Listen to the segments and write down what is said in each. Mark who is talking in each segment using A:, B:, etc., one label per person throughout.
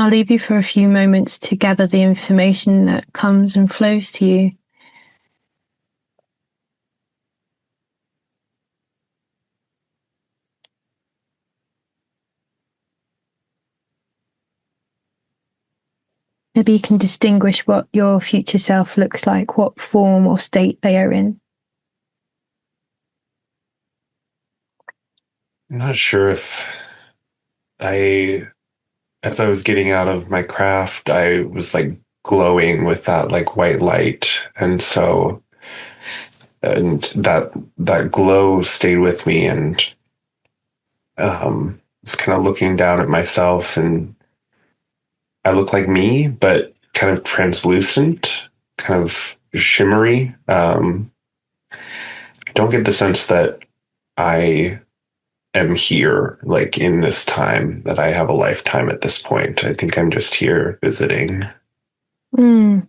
A: I'll leave you for a few moments to gather the information that comes and flows to you. Maybe you can distinguish what your future self looks like, what form or state they are in.
B: I'm not sure if as I was getting out of my craft, I was like glowing with that like white light. And that glow stayed with me, and was kind of looking down at myself, and I look like me, but kind of translucent, kind of shimmery. I don't get the sense that I am here, like in this time, that I have a lifetime at this point. I think I'm just here visiting.
A: Mm.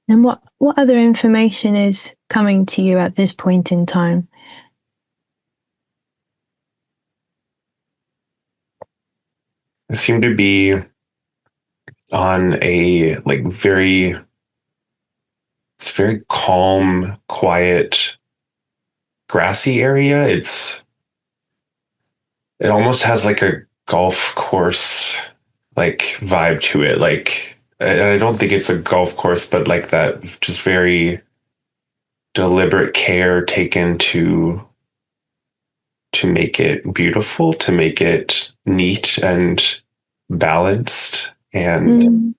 A: And what other information is coming to you at this point in time?
B: I seem to be on a like it's very calm, quiet, grassy area. It almost has like a golf course like vibe to it. Like I don't think it's a golf course, but like that just very deliberate care taken to make it beautiful, to make it neat and balanced. And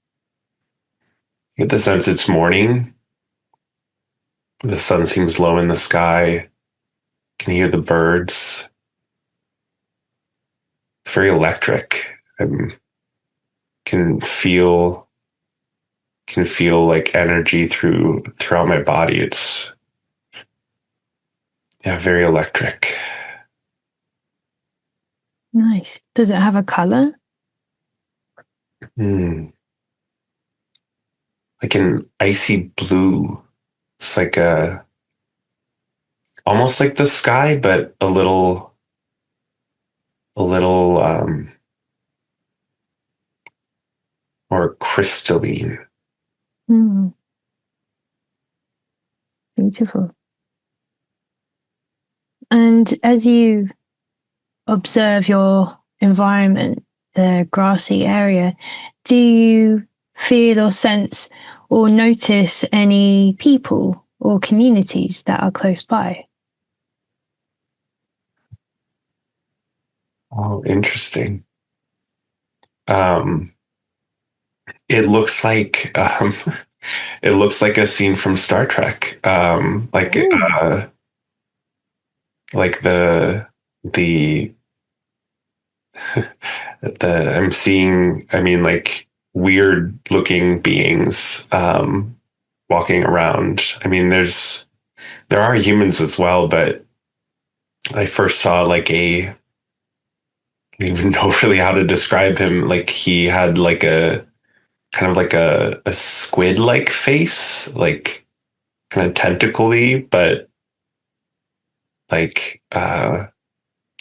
B: get the sense it's morning. The sun seems low in the sky. Can hear the birds. It's very electric. I can feel like energy throughout my body. It's very electric.
A: Nice. Does it have a color?
B: Like an icy blue. It's like almost like the sky, but a little more crystalline.
A: Beautiful. And as you observe your environment, the grassy area, do you feel or sense or notice any people or communities that are close by?
B: Oh, interesting. It looks like it looks like a scene from Star Trek. Like the I'm seeing, I mean, like weird looking beings walking around. I mean, there are humans as well, but I first saw like I don't even know really how to describe him. Like he had like a kind of like a squid like face, like kind of tentacly, but like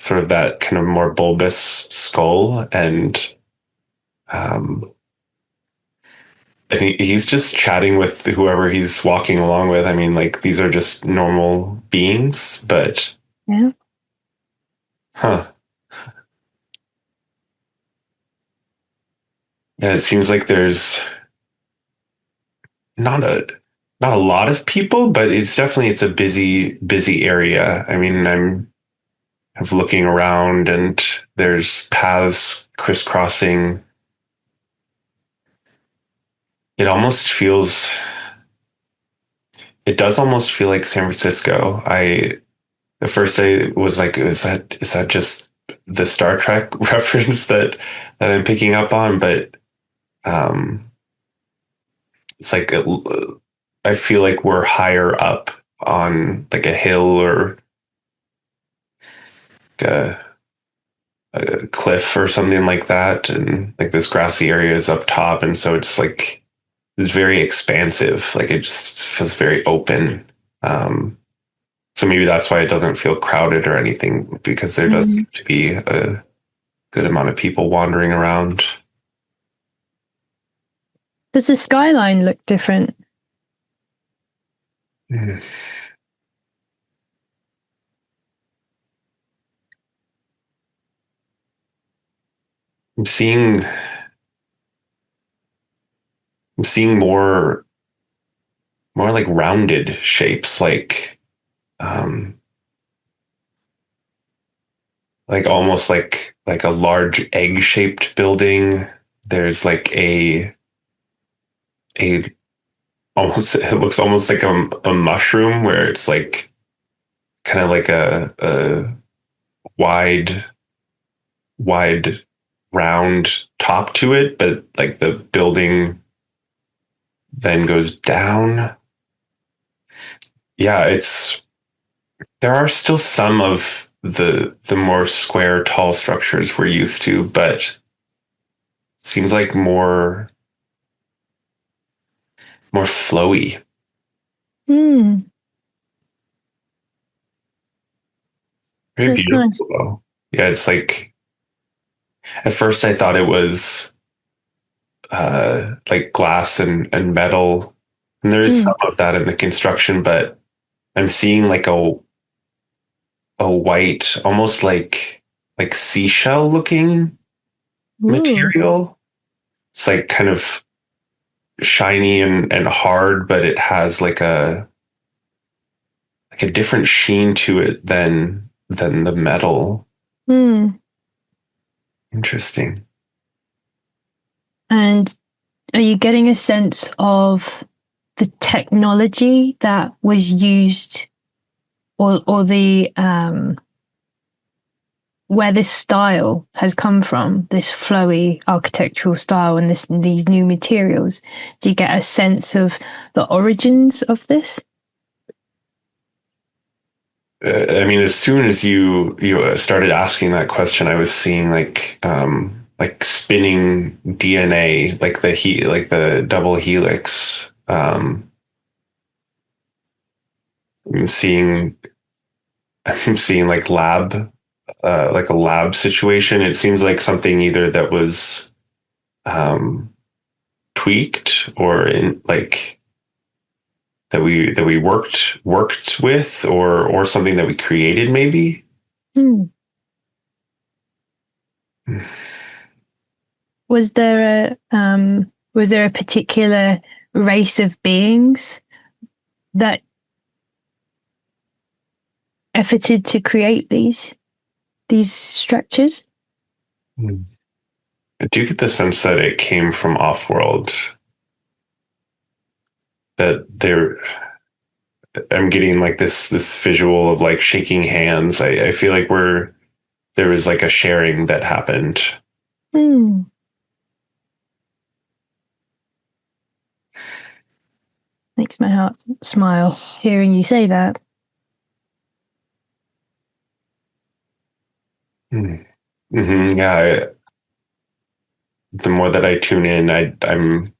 B: sort of that kind of more bulbous skull. Um and he's just chatting with whoever he's walking along with. I mean, like these are just normal beings, but
A: Yeah.
B: huh. Yeah, it seems like there's not a not a lot of people, but it's a busy area. I mean, I'm looking around, and there's paths crisscrossing. It almost feels it does almost feel like San Francisco. At first I was like, is that just the Star Trek reference that I'm picking up on? But um, it's like I feel like we're higher up on like a hill or a, a cliff or something like that, and like this grassy area is up top, and so it's very expansive. Like it just feels very open. So maybe that's why it doesn't feel crowded or anything, because there does seem to be good amount of people wandering around.
A: Does the skyline look different?
B: Mm. I'm seeing I'm seeing more like rounded shapes, like almost like a large egg-shaped building. There's like a almost it looks almost like a mushroom where it's like kind of like a wide wide round top to it, but like the building then goes down. Yeah, it's there are still some of the more square tall structures we're used to, but seems like more flowy.
A: Hmm,
B: Very
A: that's nice.
B: beautiful though. Yeah, it's like at first I thought it was like glass and metal. And there is
A: Hmm.
B: some of that in the construction, but I'm seeing like a white, almost like seashell looking
A: Ooh.
B: material. It's like kind of shiny and hard, but it has like a different sheen to it than the metal.
A: Hmm.
B: Interesting.
A: And are you getting a sense of the technology that was used, or the where this style has come from, this flowy architectural style and these new materials? Do you get a sense of the origins of this?
B: I mean, as soon as you started asking that question, I was seeing like spinning DNA, like like the double helix. I'm seeing I'm seeing like a lab situation. It seems like something either that was um, tweaked or in like that we worked with or something that we created maybe.
A: Hmm. Was there a particular race of beings that efforted to create these structures?
B: I do get the sense that it came from off-world. That there, I'm getting like this visual of like shaking hands. I feel like there was like a sharing that happened.
A: Hmm. Makes my heart smile hearing you say that.
B: Yeah, the more that I tune in, I'm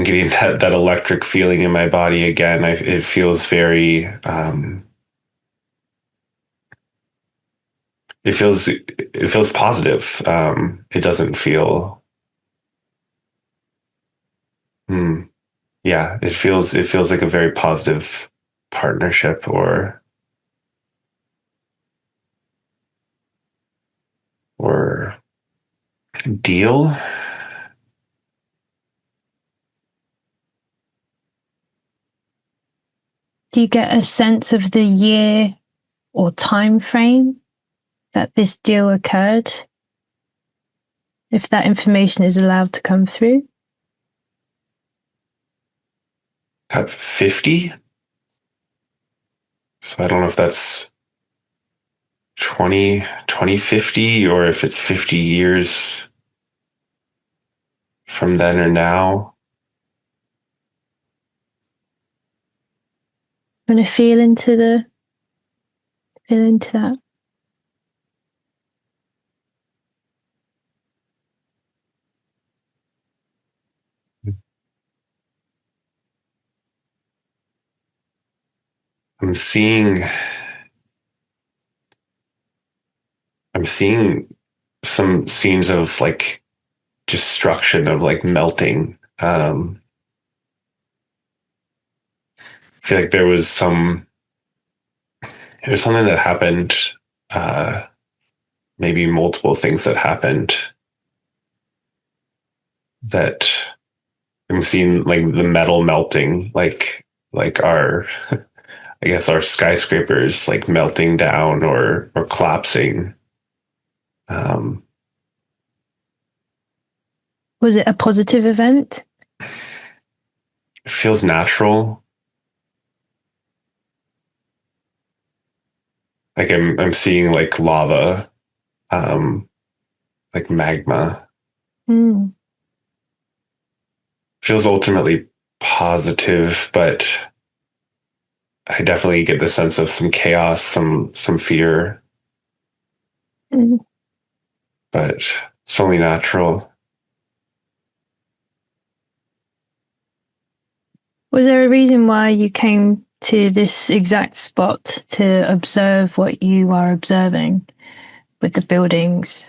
B: getting that electric feeling in my body again. It feels very it feels positive. It doesn't feel hmm, yeah, it feels like a very positive partnership or deal.
A: Do you get a sense of the year or time frame that this deal occurred, if that information is allowed to come through?
B: At 50. So I don't know if that's 2050 or if it's 50 years from then or now.
A: I'm going to feel into that.
B: I'm seeing I'm seeing some scenes of like destruction, of like melting. I feel like there's something that happened, uh, maybe multiple things that happened that I'm seeing, like the metal melting, like our, I guess our skyscrapers like melting down or collapsing. Um,
A: Was it a positive event?
B: it feels natural. Like I'm seeing like lava, um, like magma.
A: Mm.
B: Feels ultimately positive, but I definitely get the sense of some chaos, some fear,
A: Mm.
B: but it's only natural.
A: Was there a reason why you came to this exact spot to observe what you are observing with the buildings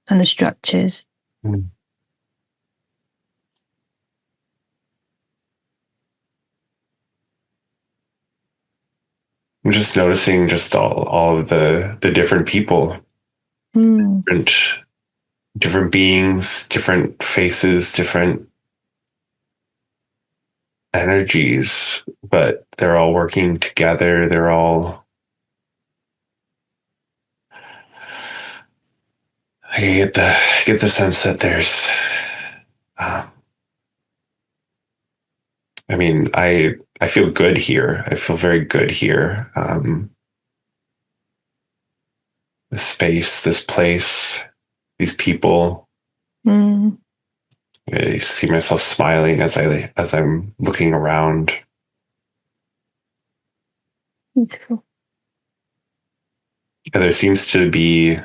A: and the structures?
B: I'm just noticing just all of the different people,
A: Mm.
B: different different beings, different faces, different energies, but they're all working together. They're all, I get the sense that there's, uh, I mean, I feel good here. I feel very good here. This space, this place, these people.
A: Mm.
B: I see myself smiling as I'm looking around.
A: Beautiful.
B: And there seems to be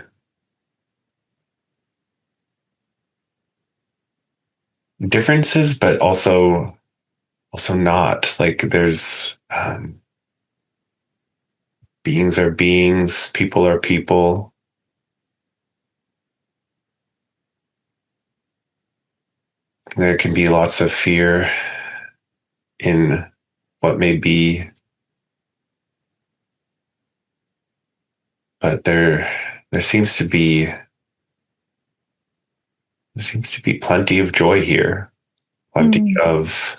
B: differences, but also not. Like there's, beings are beings, people are people. There can be lots of fear in what may be, but there seems to be plenty of joy here, plenty
A: Mm.
B: of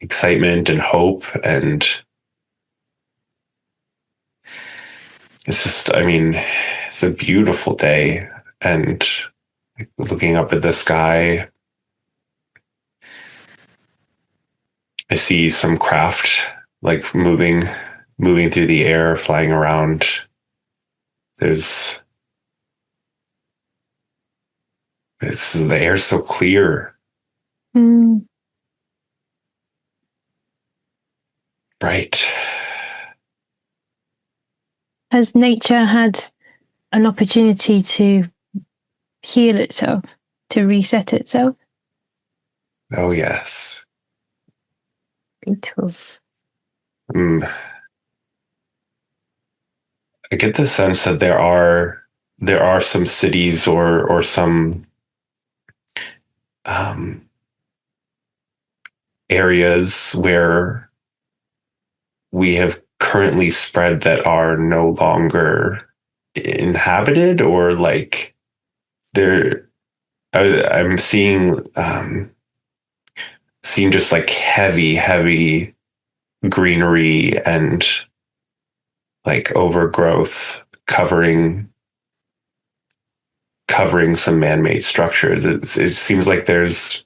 B: excitement and hope, and it's just, I mean, it's a beautiful day, and looking up at the sky, I see some craft like moving through the air, flying around. There's the air's so clear,
A: Mm.
B: bright.
A: Has nature had an opportunity to heal itself, to reset itself?
B: Oh yes.
A: Beautiful.
B: Mm. I get the sense that there are some cities or some, um, areas where we have currently spread that are no longer inhabited, or like they're, I'm seeing just like heavy greenery and like overgrowth covering some man-made structures. It seems like there's,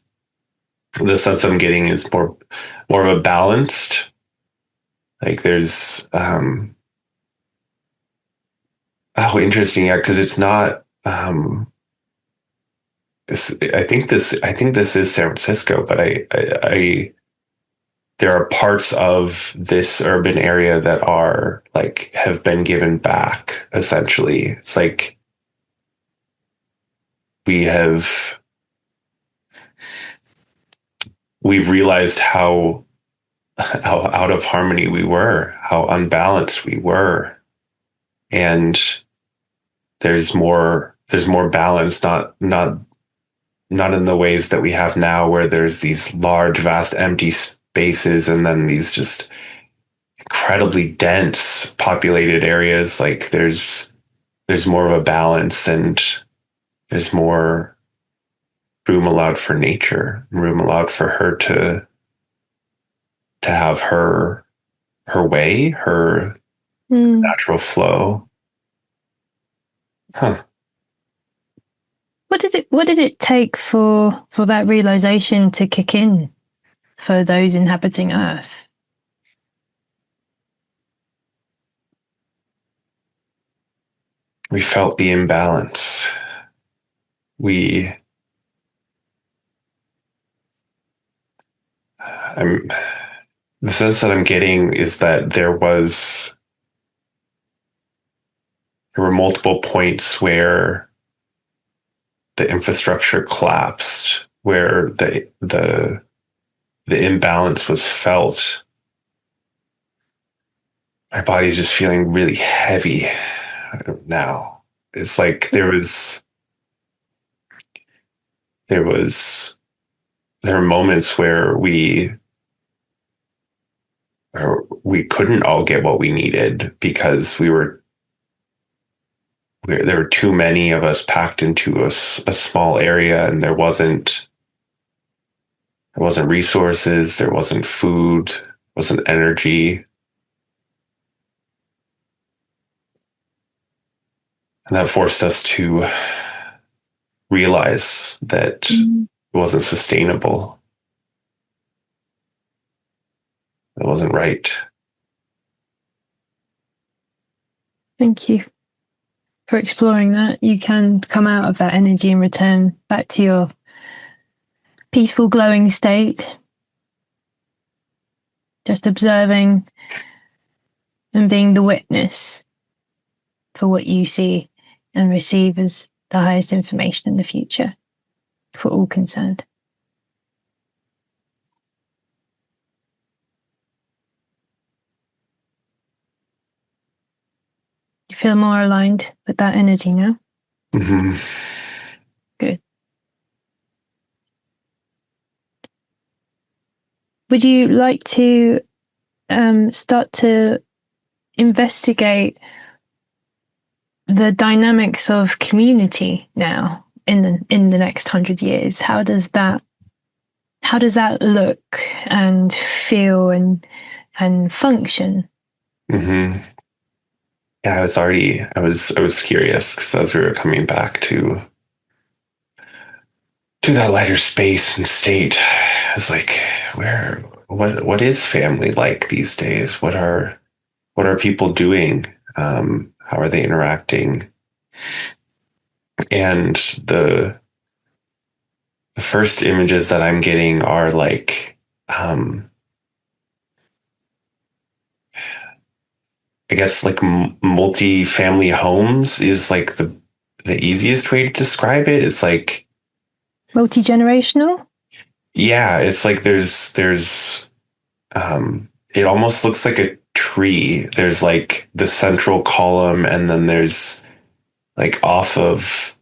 B: the sense I'm getting is more of a balanced, like there's, oh, interesting. Yeah, because it's not, I think this is San Francisco, but there are parts of this urban area that are like have been given back. Essentially, it's like we have we've realized how out of harmony we were, how unbalanced we were, and there's more balance, not in the ways that we have now, where there's these large, vast, empty spaces, and then these just incredibly dense, populated areas. Like there's more of a balance, and there's more room allowed for nature, room allowed for her to have her way, her natural flow. Huh.
A: What did it take for that realization to kick in for those inhabiting Earth?
B: We felt the imbalance. The sense that I'm getting is that there were multiple points where the infrastructure collapsed, where the imbalance was felt. My body's just feeling really heavy now. It's like there were moments where we couldn't all get what we needed because there were too many of us packed into a small area, and there wasn't resources, there wasn't food, wasn't energy. And that forced us to realize that it wasn't sustainable. It wasn't right.
A: Thank you for exploring that. You can come out of that energy and return back to your peaceful, glowing state. Just observing and being the witness for what you see and receive as the highest information in the future for all concerned. You feel more aligned with that energy now?
B: Mm-hmm.
A: Good. Would you like to start to investigate the dynamics of community now in the next 100 years? How does that look and feel and function?
B: Mm-hmm. Yeah, I was curious because as we were coming back to that lighter space and state, I was like, what is family like these days? What are people doing? How are they interacting? And the first images that I'm getting are like, I guess like multi-family homes is like the easiest way to describe it. It's like
A: Multi-generational?
B: yeah, it's like there's it almost looks like a tree. There's like the central column, and then there's like off of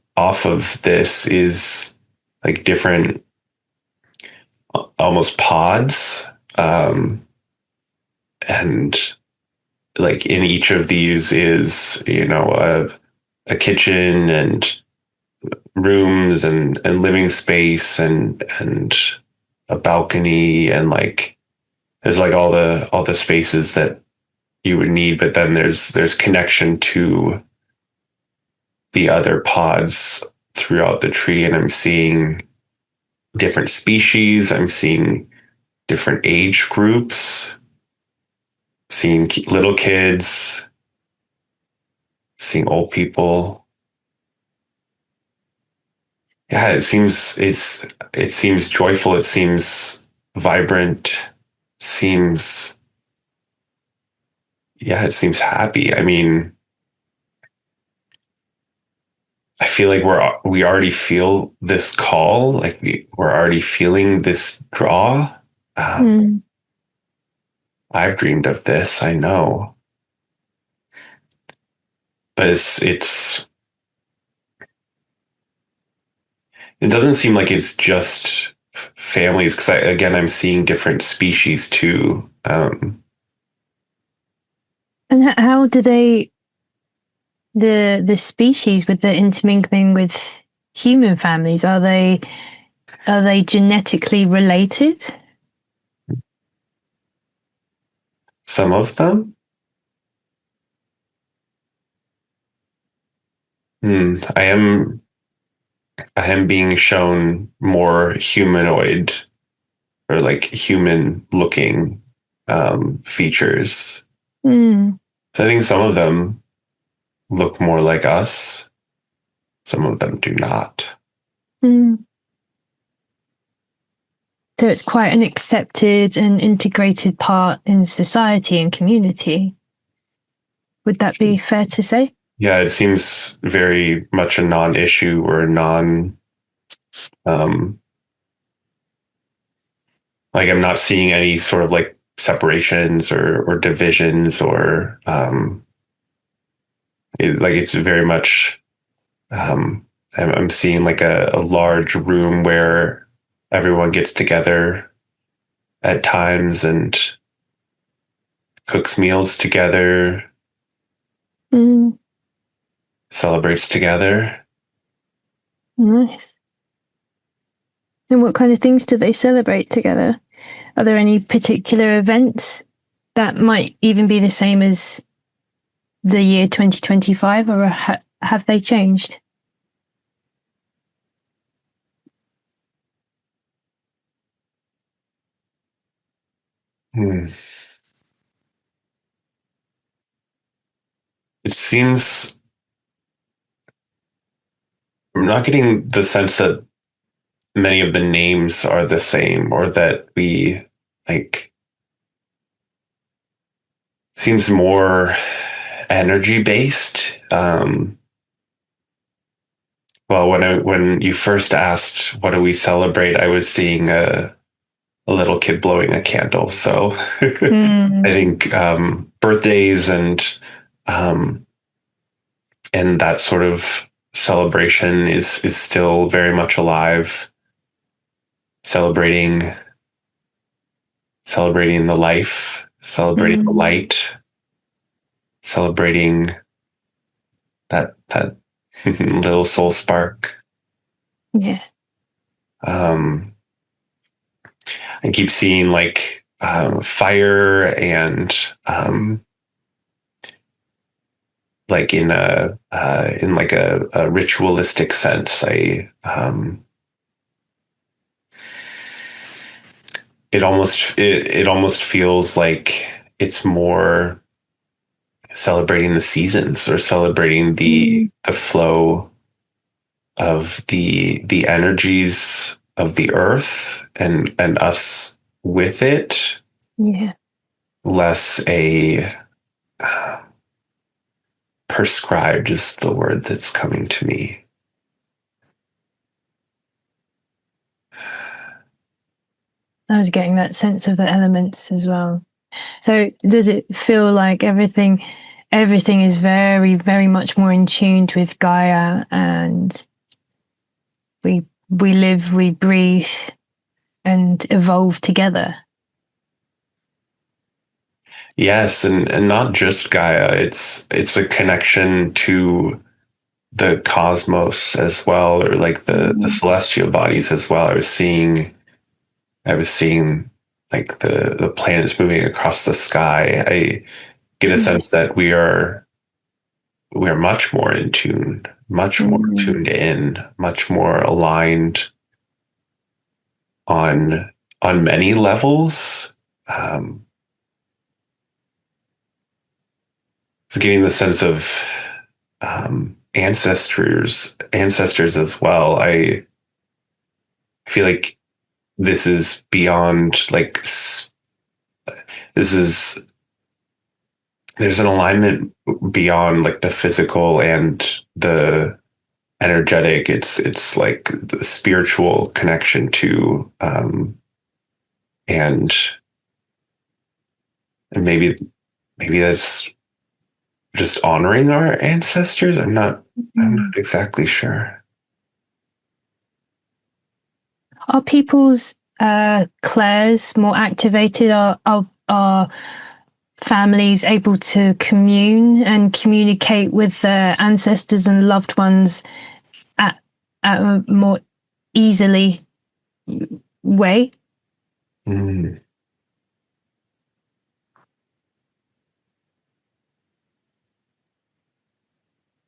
B: this is like different almost pods, and like in each of these is a kitchen and rooms and living space and a balcony, and like there's like all the spaces that you would need, but then there's connection to the other pods throughout the tree, and I'm seeing different species, I'm seeing different age groups, seeing little kids, seeing old people. Yeah, it seems joyful, it seems vibrant, seems it seems happy. I mean, I feel like we already feel this call, like we're already feeling this draw. I've dreamed of this, I know. but it doesn't seem like it's just families, because again, I'm seeing different species too.
A: And how do the species with the intermingling with human families, are they genetically related?
B: Some of them. I am being shown more humanoid or like human looking features.
A: Mm.
B: So I think some of them look more like us. Some of them do not.
A: Mm. So it's quite an accepted and integrated part in society and community. Would that be fair to say?
B: Yeah, it seems very much a non-issue or um, like I'm not seeing any sort of like separations or divisions or it's very much I'm seeing like a large room where everyone gets together at times and cooks meals together,
A: Mm.
B: celebrates together.
A: Nice. And what kind of things do they celebrate together? Are there any particular events that might even be the same as the year 2025, or have they changed?
B: Hmm. It seems I'm not getting the sense that many of the names are the same or that we like seems more energy based. Well, when you first asked what do we celebrate, I was seeing a little kid blowing a candle. So I
A: Mm.
B: think birthdays um, and that sort of celebration is still very much alive. Celebrating celebrating the life, celebrating the
A: Mm.
B: light, celebrating that little soul spark.
A: Yeah.
B: Um, I keep seeing like fire and like in like a ritualistic sense. It almost feels like it's more celebrating the seasons or celebrating
A: Mm.
B: the flow of the energies of the earth and us with it,
A: Yeah.
B: less a uh, prescribed is the word that's coming to me.
A: I was getting that sense of the elements as well. So does it feel like everything is very, very much more in tune with Gaia, and we live, we breathe and evolve together?
B: Yes, and not just Gaia. It's a connection to the cosmos as well, or like the
A: Mm.
B: celestial bodies as well. I was seeing like the planets moving across the sky. I get a
A: Yeah.
B: sense that we are much more in tune, much more
A: Mm.
B: tuned in, much more aligned on on many levels. Um, it's getting the sense of ancestors as well. I feel like this is beyond like this is there's an alignment beyond like the physical and the energetic. It's like the spiritual connection to and and maybe that's just honoring our ancestors. I'm not exactly sure.
A: Are people's clairs more activated? Are families able to commune and communicate with their ancestors and loved ones at a more easily way?
B: Mm.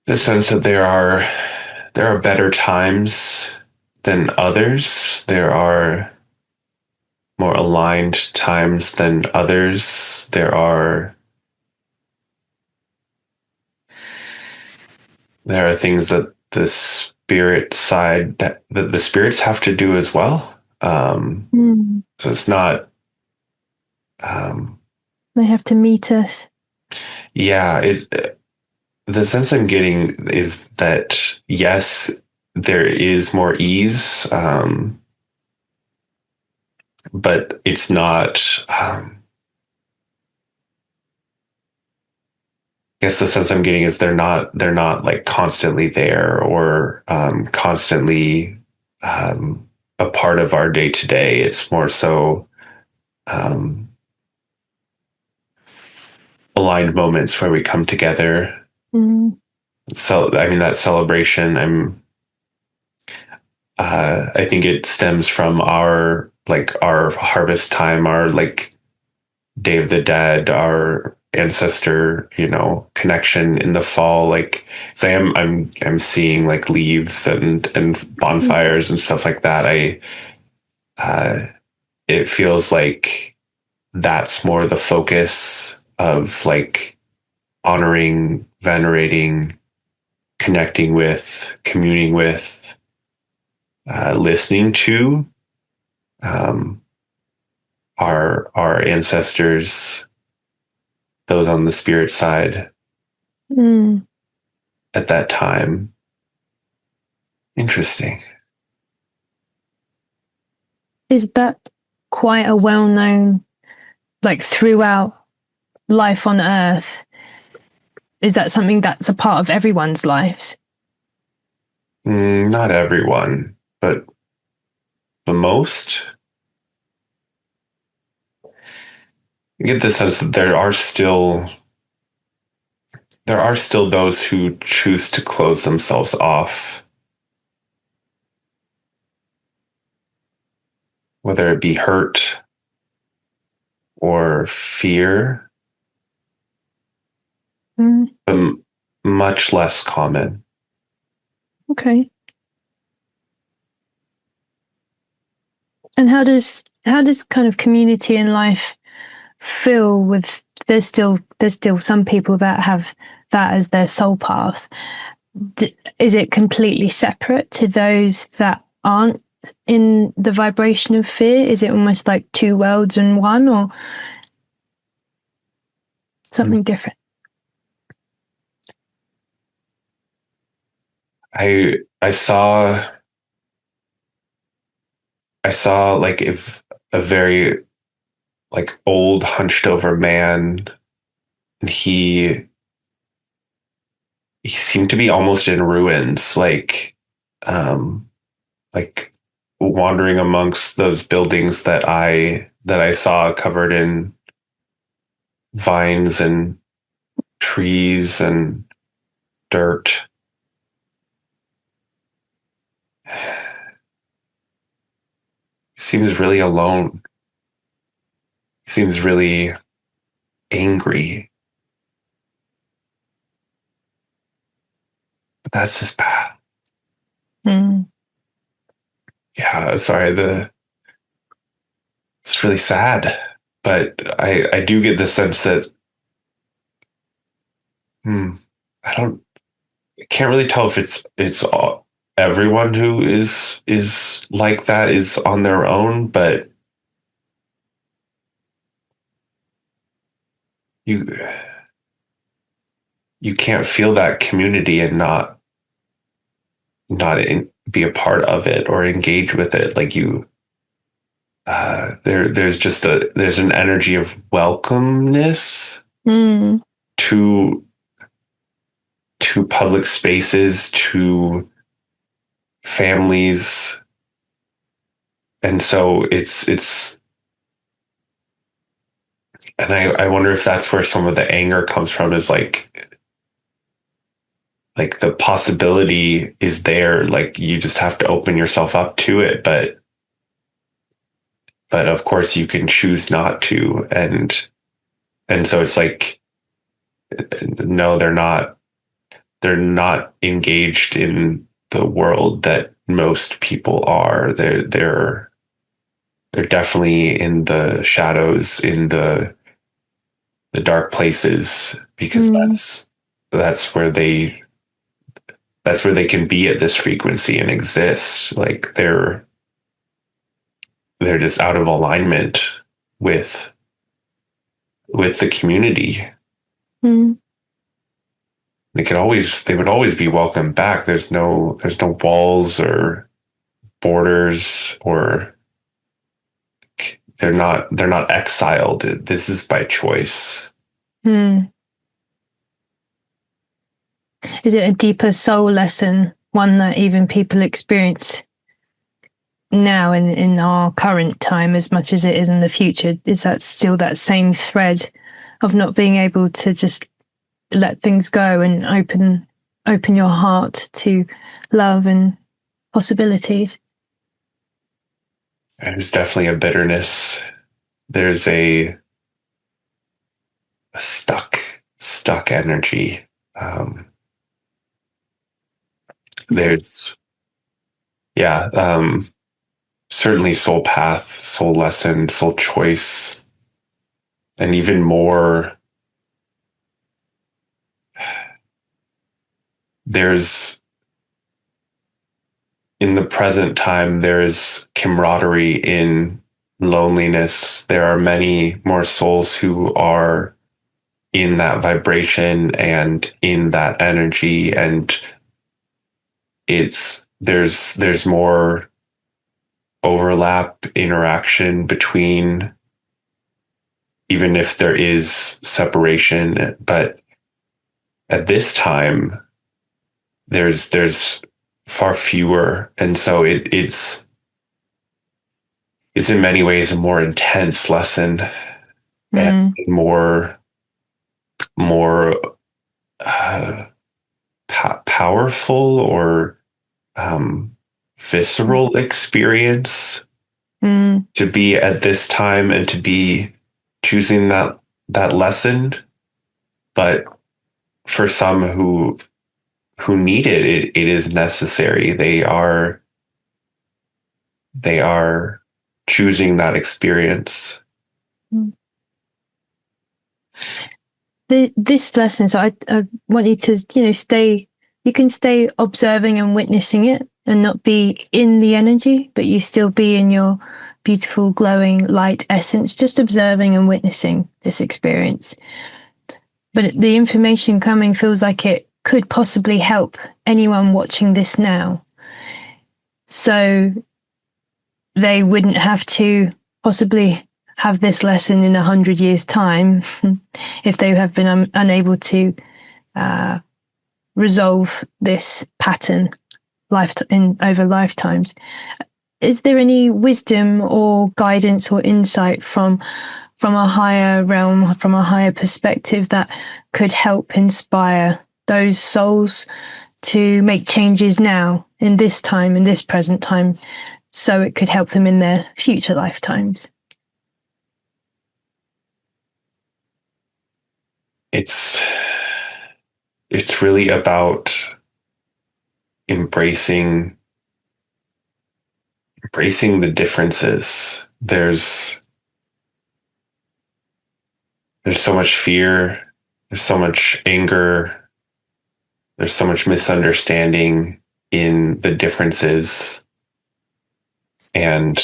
B: The sense that there are better times than others. There are more aligned times than others. There are things that the spirit side that the spirits have to do as well. So it's not.
A: They have to meet us.
B: Yeah, the sense I'm getting is that yes, there is more ease, but it's not. I guess the sense I'm getting is they're not like constantly there or constantly a part of our day to day. It's more so um, aligned moments where we come together. So I mean that celebration. I think it stems from our harvest time, our like Day of the Dead, our ancestor, connection in the fall. Like, so I'm seeing like leaves and bonfires and stuff like that. Uh, it feels like that's more the focus of like honoring, venerating, connecting with, communing with, listening to um, our ancestors, those on the spirit side at that time. Interesting.
A: Is that quite a well-known, like throughout life on Earth? Is that something that's a part of everyone's lives?
B: Not everyone, but the most. You get the sense that there are still those who choose to close themselves off, whether it be hurt or fear, but much less common.
A: Okay. And how does kind of community in life feel with there's still some people that have that as their soul path? Is it completely separate to those that aren't in the vibration of fear? Is it almost like two worlds in one, or something different?
B: I saw like if a very like old hunched over man, and he seemed to be almost in ruins, like wandering amongst those buildings that I saw covered in vines and trees and dirt. He seems really alone. He seems really angry. But that's his path. Yeah, sorry, it's really sad. But I do get the sense that I can't really tell if it's all, everyone who is like that is on their own, but you you can't feel that community and not be a part of it or engage with it. Like there's an energy of welcomeness to public spaces, to families. And so it's and I wonder if that's where some of the anger comes from, is like the possibility is there, like you just have to open yourself up to it, but of course you can choose not to. And so it's like, no, they're not engaged in the world that most people are. They're definitely in the shadows, in the dark places, because that's where they can be at this frequency and exist. Like they're just out of alignment with the community. They would always be welcome back. There's no walls or borders, or they're not exiled. This is by choice.
A: Is it a deeper soul lesson, one that even people experience now in our current time as much as it is in the future? Is that still that same thread of not being able to just let things go and open your heart to love and possibilities?
B: There's definitely a bitterness. There's a stuck energy. There's certainly soul path, soul lesson, soul choice, and even more, there's, in the present time, there's camaraderie in loneliness. There are many more souls who are in that vibration and in that energy, and there's more overlap, interaction between, even if there is separation. But at this time, there's far fewer, and so it's in many ways a more intense lesson, and more powerful, or visceral experience to be at this time, and to be choosing that lesson. But for some who need it, it is necessary. They are choosing that experience.
A: This lesson, so I want you to, you can stay observing and witnessing it and not be in the energy, but you still be in your beautiful, glowing light essence, just observing and witnessing this experience. But the information coming feels like it could possibly help anyone watching this now. So they wouldn't have to possibly have this lesson in 100 years' time if they have been unable to resolve this pattern over lifetimes. Is there any wisdom or guidance or insight from a higher realm, from a higher perspective, that could help inspire those souls to make changes now, in this time, in this present time, so it could help them in their future lifetimes?
B: It's really about embracing the differences. There's so much fear, there's so much anger, there's so much misunderstanding in the differences. And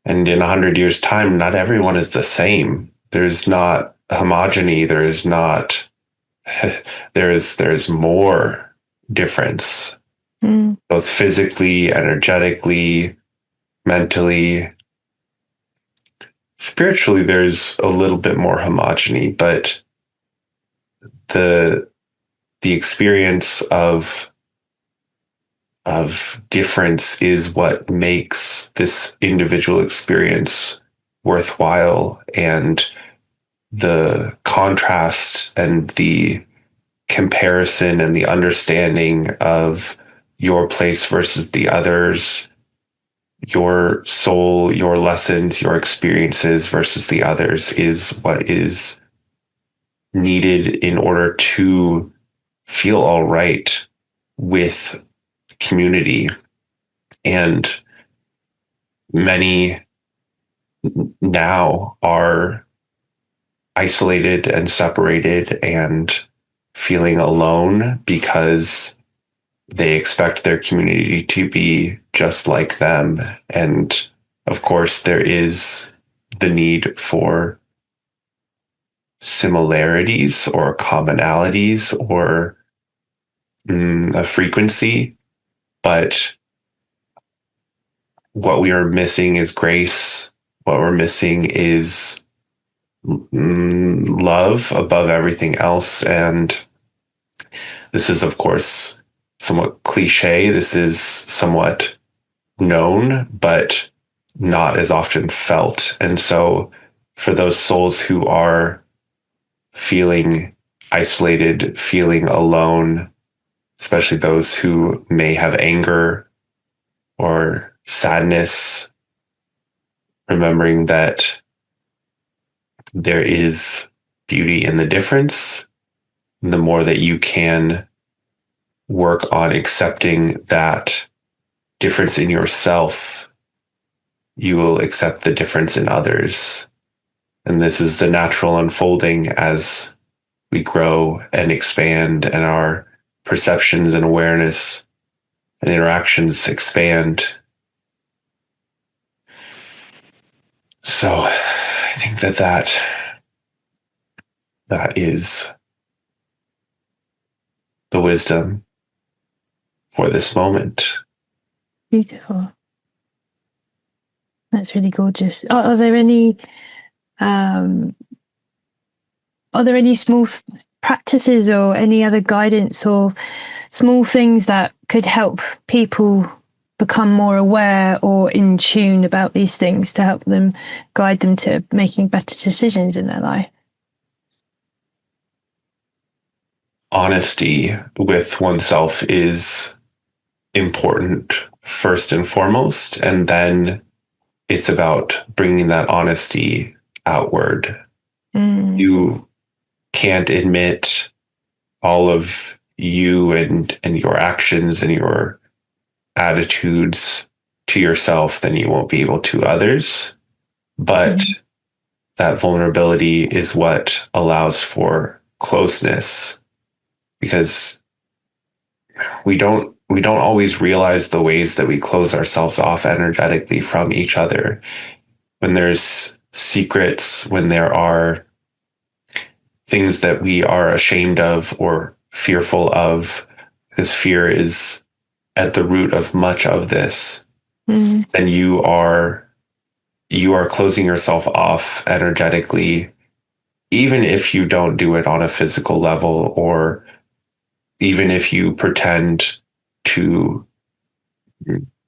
B: in 100 years' time, not everyone is the same. There's not homogeny. There's more difference, both physically, energetically, mentally. Spiritually, there's a little bit more homogeny, but the experience of difference is what makes this individual experience worthwhile, and the contrast and the comparison and the understanding of your place versus the others, your soul, your lessons, your experiences versus the others is what is needed in order to feel all right with community. And many now are isolated and separated and feeling alone because they expect their community to be just like them. And of course, there is the need for similarities or commonalities or a frequency, but what we are missing is grace. What we're missing is love above everything else. And this is, of course, somewhat cliche. This is somewhat known, but not as often felt. And so for those souls who are feeling isolated, feeling alone, especially those who may have anger or sadness, remembering that there is beauty in the difference. The more that you can work on accepting that difference in yourself, you will accept the difference in others. And this is the natural unfolding as we grow and expand, and our perceptions and awareness and interactions expand. So I think that is the wisdom for this moment.
A: Beautiful. That's really gorgeous. Are there any small practices or any other guidance or small things that could help people become more aware or in tune about these things to help them guide them to making better decisions in their life?
B: Honesty with oneself is important first and foremost, and then it's about bringing that honesty outward. You can't admit all of you and your actions and your attitudes to yourself, then you won't be able to others. But that vulnerability is what allows for closeness, because we don't always realize the ways that we close ourselves off energetically from each other. When there's secrets, when there are things that we are ashamed of or fearful of, because fear is at the root of much of this, then you are closing yourself off energetically, even if you don't do it on a physical level, or even if you pretend to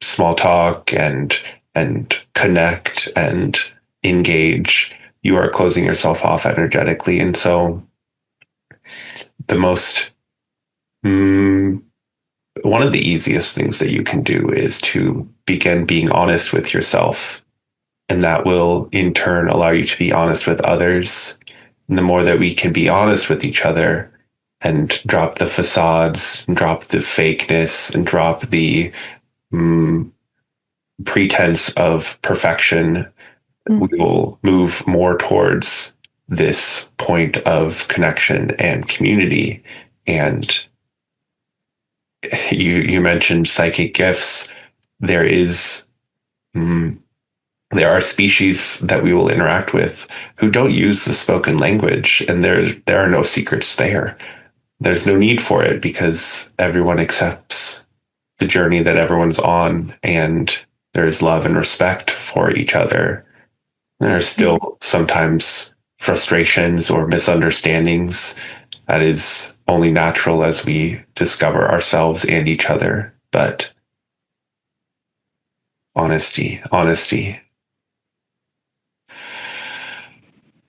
B: small talk and connect and engage, you are closing yourself off energetically. And so the most one of the easiest things that you can do is to begin being honest with yourself, and that will in turn allow you to be honest with others. And the more that we can be honest with each other and drop the facades, and drop the fakeness, and drop the pretense of perfection, we will move more towards this point of connection and community. And you mentioned psychic gifts. There are species that we will interact with who don't use the spoken language, and there are no secrets there. There's no need for it, because everyone accepts the journey that everyone's on, and there's love and respect for each other. There's still sometimes frustrations or misunderstandings, that is only natural as we discover ourselves and each other. But honesty.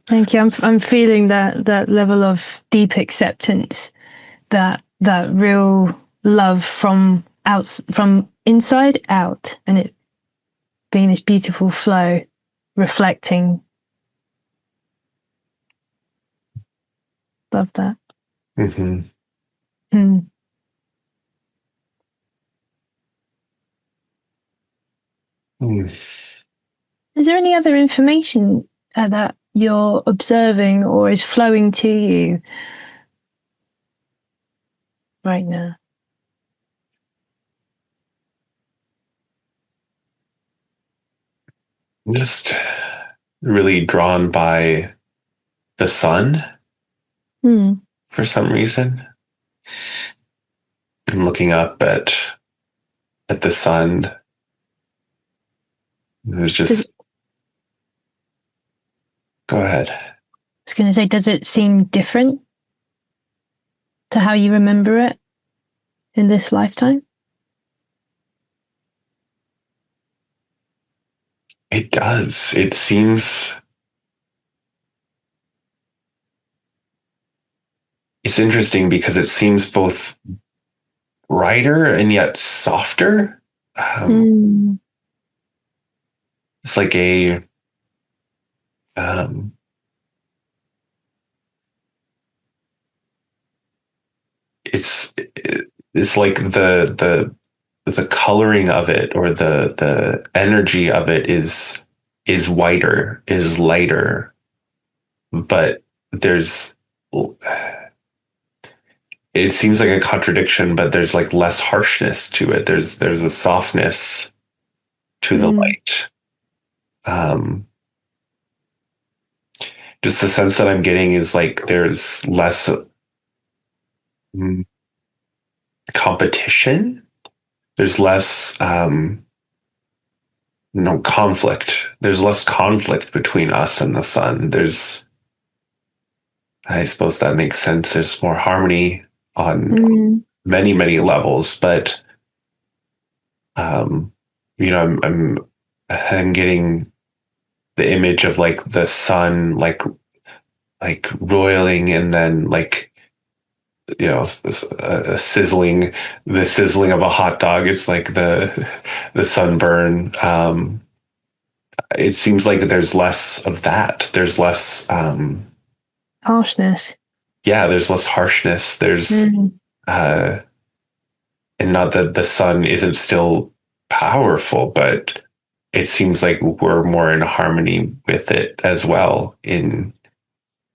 A: Thank you. I'm feeling that level of deep acceptance, that real love from inside out, and it being this beautiful flow, reflecting. Love that.
B: Mm-hmm.
A: Mm.
B: Mm.
A: Is there any other information that you're observing or is flowing to you right now?
B: I'm just really drawn by the sun for some reason. I'm looking up at the sun. There's just go ahead.
A: I was going to say, does it seem different to how you remember it in this lifetime?
B: It does. It seems. It's interesting because it seems both brighter and yet softer. It's like a it's like the coloring of it, or the energy of it is whiter, is lighter, but there's it seems like a contradiction, but there's like less harshness to it. There's a softness to the light. Just the sense that I'm getting is like there's less competition. There's less conflict. There's less conflict between us and the sun. I suppose that makes sense. There's more harmony on many, many levels, but I'm getting the image of like the sun, like roiling, and then like a sizzling, the sizzling of a hot dog. It's like the sunburn. It seems like there's less of that. There's less
A: harshness.
B: Yeah, there's less harshness. There's and not that the sun isn't still powerful, but it seems like we're more in harmony with it as well, in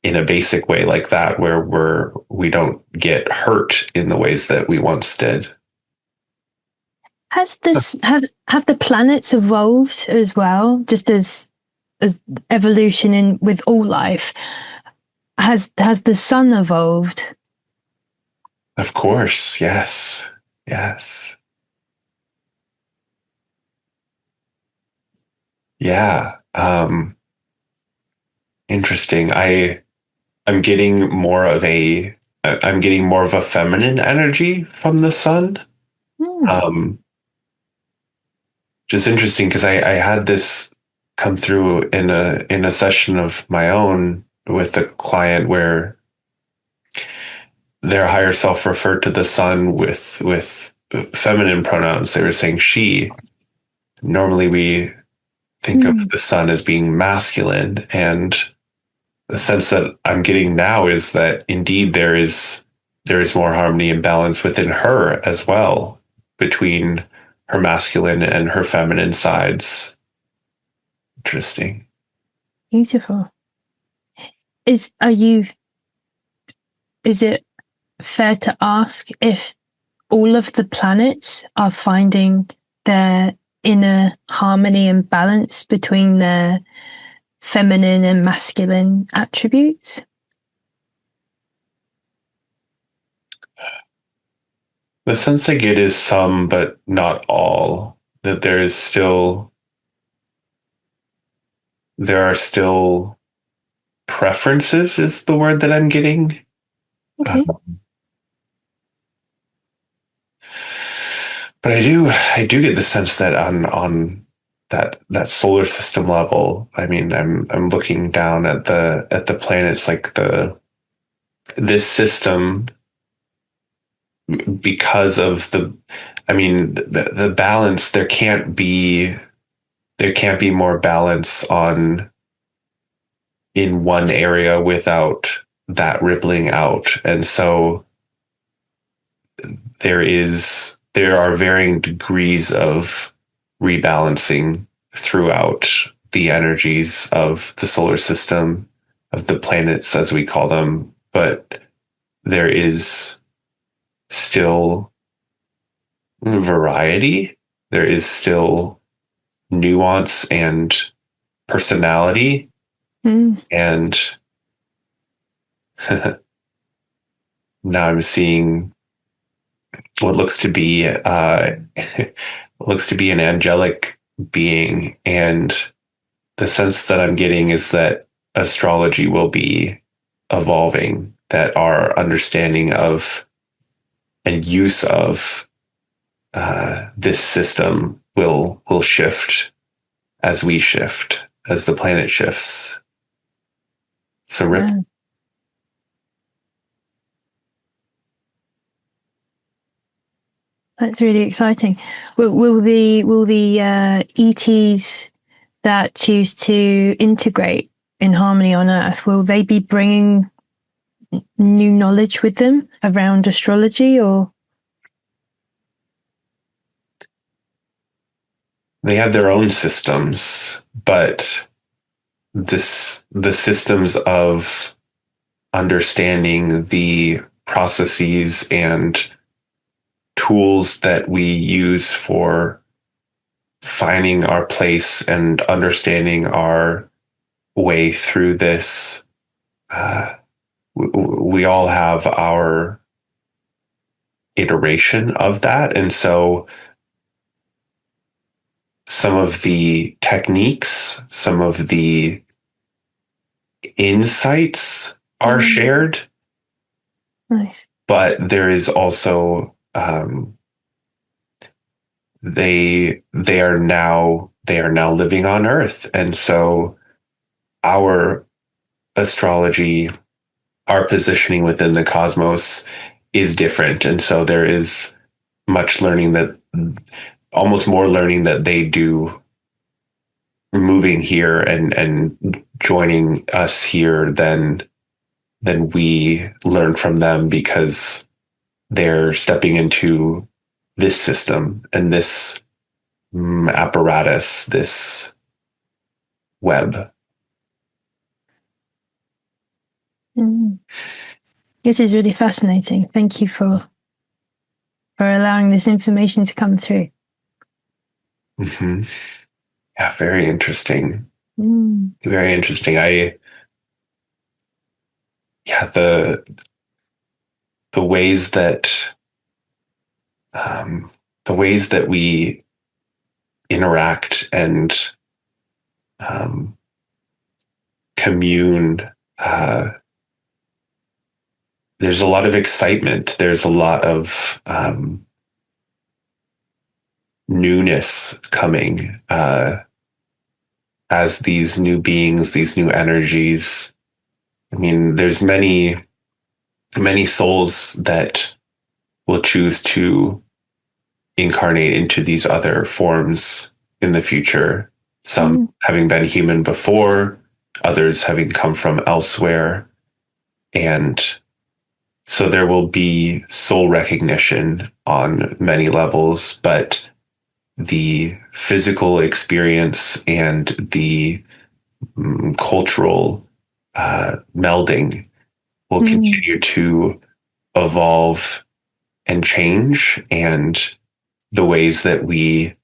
B: a basic way like that, where we don't get hurt in the ways that we once did.
A: Have the planets evolved as well, just as evolution in with all life? Has the sun evolved?
B: Of course, yes. Yeah. Interesting. I'm getting more of a feminine energy from the sun. Just interesting because I had this come through in a session of my own with a client where their higher self referred to the sun with feminine pronouns. They were saying she. Normally we think of the sun as being masculine, and the sense that I'm getting now is that indeed there is more harmony and balance within her as well, between her masculine and her feminine sides. Interesting.
A: Beautiful. Is it fair to ask if all of the planets are finding their inner harmony and balance between their feminine and masculine attributes?
B: The sense I get is some, but not all. That there are still preferences, is the word that I'm getting.
A: Okay.
B: But I do get the sense that on that solar system level, I mean, I'm looking down at the planets, like this system, because of I mean, the balance. There can't be more balance on in one area without that rippling out, and so there are varying degrees of rebalancing throughout the energies of the solar system, of the planets as we call them, but there is still variety. There is still nuance and personality.
A: Mm.
B: And now I'm seeing what looks to be looks to be an angelic being, and the sense that I'm getting is that astrology will be evolving, that our understanding of and use of this system will shift as we shift, as the planet shifts. So rip.
A: Wow. That's really exciting. Will the ETs that choose to integrate in harmony on Earth, will they be bringing new knowledge with them around astrology, or?
B: They have their own systems, but the systems of understanding the processes and tools that we use for finding our place and understanding our way through this. We all have our iteration of that. And so some of the techniques, some of the insights are shared.
A: Nice.
B: But there is also they are now living on Earth, and so our astrology, our positioning within the cosmos is different, and so there is much learning that almost more learning that they do moving here and joining us here than we learn from them, because they're stepping into this system and this apparatus, this web.
A: This is really fascinating. Thank you for allowing this information to come through.
B: Mm-hmm. Yeah, very interesting.
A: Mm.
B: Very interesting. The ways that the ways that we interact and commune. There's a lot of excitement. There's a lot of newness coming as these new beings, these new energies. I mean, there's many souls that will choose to incarnate into these other forms in the future. Some having been human before, others having come from elsewhere. And so there will be soul recognition on many levels, but the physical experience and the cultural melding will continue to evolve and change, and the ways that we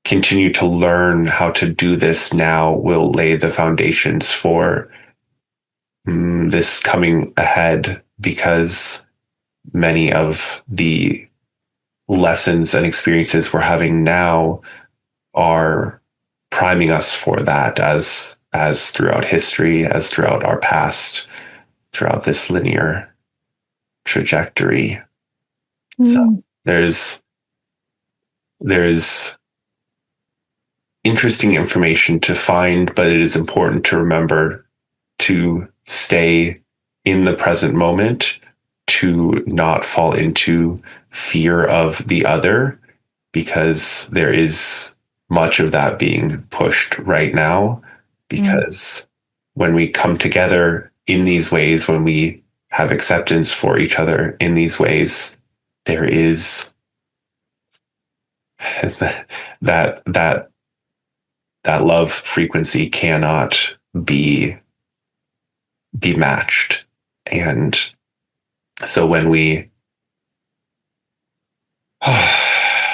B: continue to learn how to do this now will lay the foundations for this coming ahead, because many of the lessons and experiences we're having now are priming us for that, as throughout history, as throughout our past, throughout this linear trajectory. So there's interesting information to find, but it is important to remember to stay in the present moment, to not fall into fear of the other, because there is much of that being pushed right now. Because when we come together in these ways, when we have acceptance for each other in these ways, there is that love frequency cannot be matched. And so when we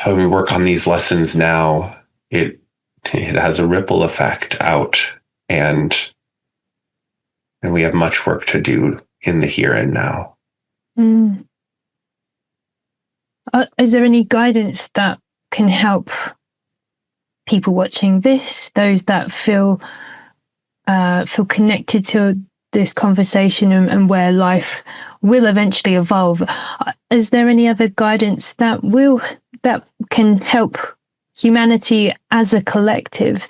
B: work on these lessons now, it has a ripple effect out, and we have much work to do in the here and now.
A: Is there any guidance that can help people watching this, those that feel connected to this conversation and where life will eventually evolve? Is there any other guidance that can help humanity as a collective,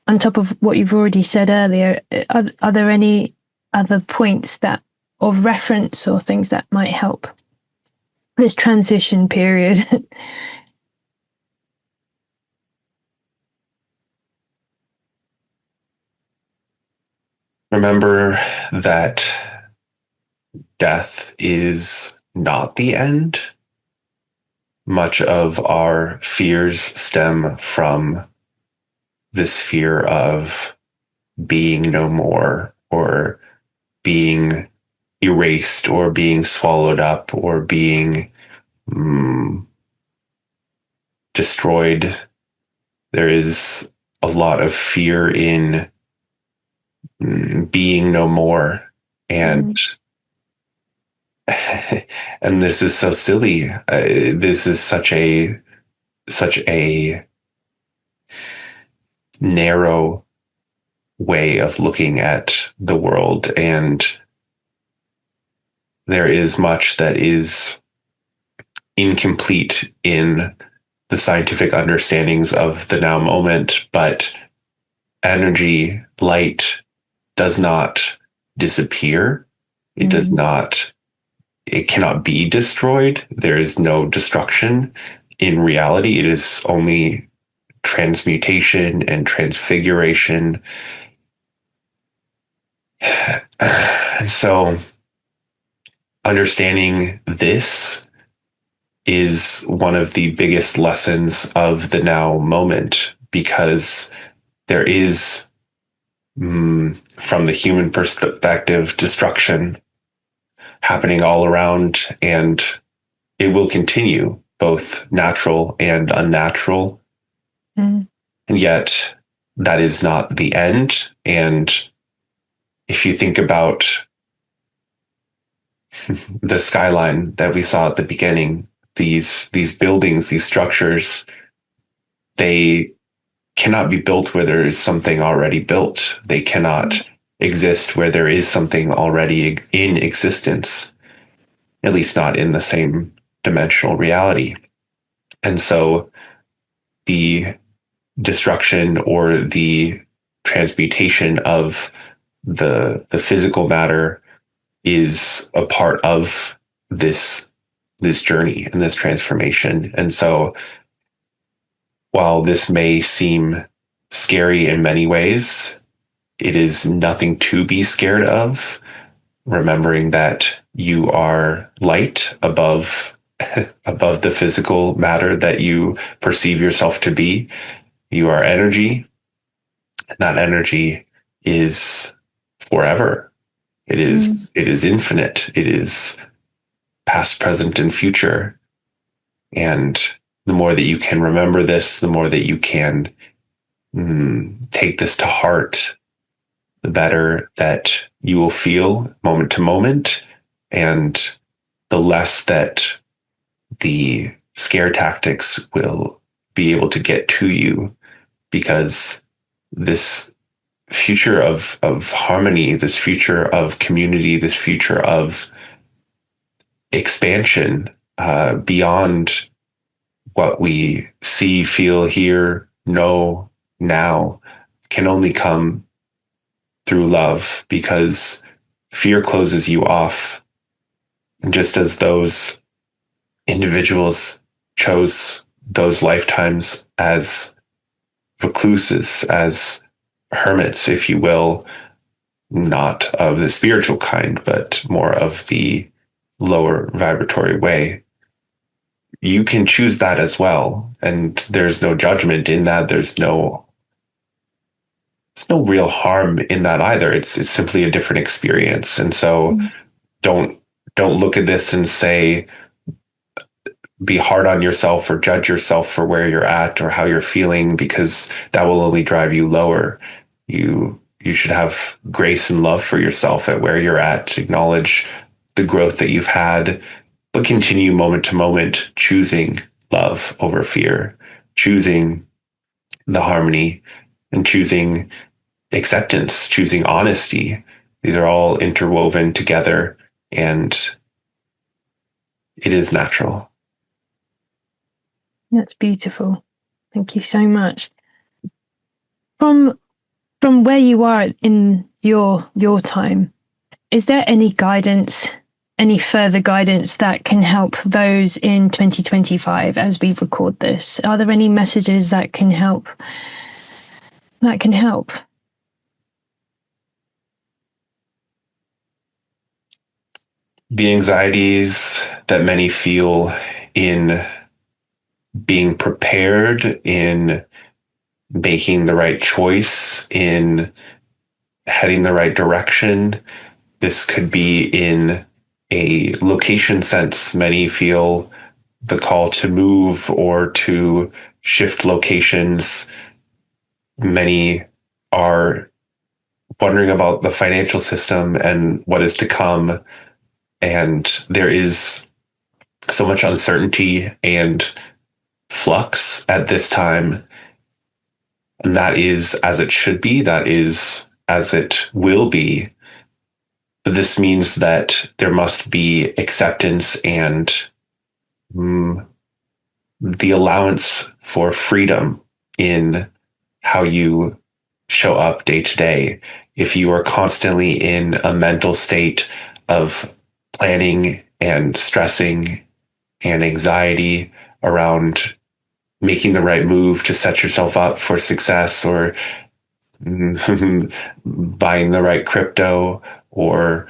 A: on top of what you've already said earlier? Are there any other points that of reference or things that might help this transition period?
B: Remember that death is not the end. Much of our fears stem from this fear of being no more, or being erased, or being swallowed up, or being destroyed. There is a lot of fear in being no more. And and this is so silly. This is such a narrow way of looking at the world, and there is much that is incomplete in the scientific understandings of the now moment, but energy, light, does not disappear. It does not, it cannot be destroyed. There is no destruction in reality. It is only transmutation and transfiguration. So understanding this is one of the biggest lessons of the now moment, because there is, from the human perspective, destruction happening all around, and it will continue, both natural and unnatural. And yet that is not the end. And if you think about the skyline that we saw at the beginning, these buildings, these structures, they cannot be built where there is something already built. They cannot exist where there is something already in existence, at least not in the same dimensional reality. And so the destruction or the transmutation of the physical matter is a part of this journey and this transformation. And so while this may seem scary in many ways, it is nothing to be scared of. Remembering that you are light above the physical matter that you perceive yourself to be. You are energy. And that energy is forever. It is infinite. It is past, present, and future. And the more that you can remember this, the more that you can take this to heart, the better that you will feel moment to moment, and the less that the scare tactics will be able to get to you, because this future of harmony, this future of community, this future of expansion beyond what we see, feel, hear, know now can only come through love, because fear closes you off. And just as those individuals chose those lifetimes as recluses, as hermits, if you will, not of the spiritual kind, but more of the lower vibratory way, you can choose that as well. And there's no judgment in that. There's no real harm in that either. It's simply a different experience. And so don't look at this and say, be hard on yourself or judge yourself for where you're at or how you're feeling, because that will only drive you lower. You should have grace and love for yourself at where you're at. Acknowledge the growth that you've had, but continue moment to moment choosing love over fear, choosing the harmony, and choosing acceptance, choosing honesty. These are all interwoven together, and it is natural.
A: That's beautiful. Thank you so much. From where you are in your time, is there any guidance, any further guidance that can help those in 2025 as we record this? Are there any messages that can help?
B: The anxieties that many feel in being prepared, in making the right choice, in heading the right direction. This could be in a location sense. Many feel the call to move or to shift locations. Many are wondering about the financial system and what is to come. And there is so much uncertainty and flux at this time. And that is as it should be. That is as it will be. But this means that there must be acceptance and the allowance for freedom in how you show up day to day. If you are constantly in a mental state of planning and stressing and anxiety around making the right move to set yourself up for success, or buying the right crypto, or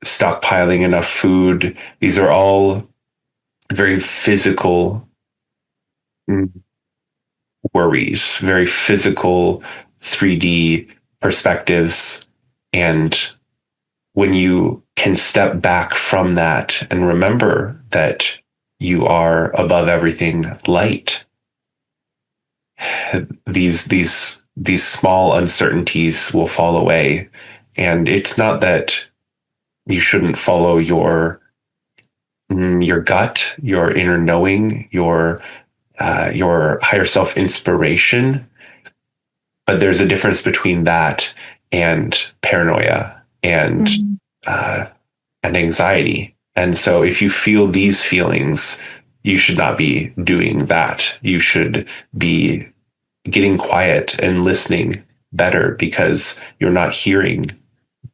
B: stockpiling enough food, these are all very physical worries, very physical 3D perspectives. And when you can step back from that and remember that you are above everything light, these small uncertainties will fall away. And it's not that you shouldn't follow your gut, your inner knowing, your higher self inspiration, but there's a difference between that and paranoia and anxiety. And so if you feel these feelings, you should not be doing that. You should be getting quiet and listening better, because you're not hearing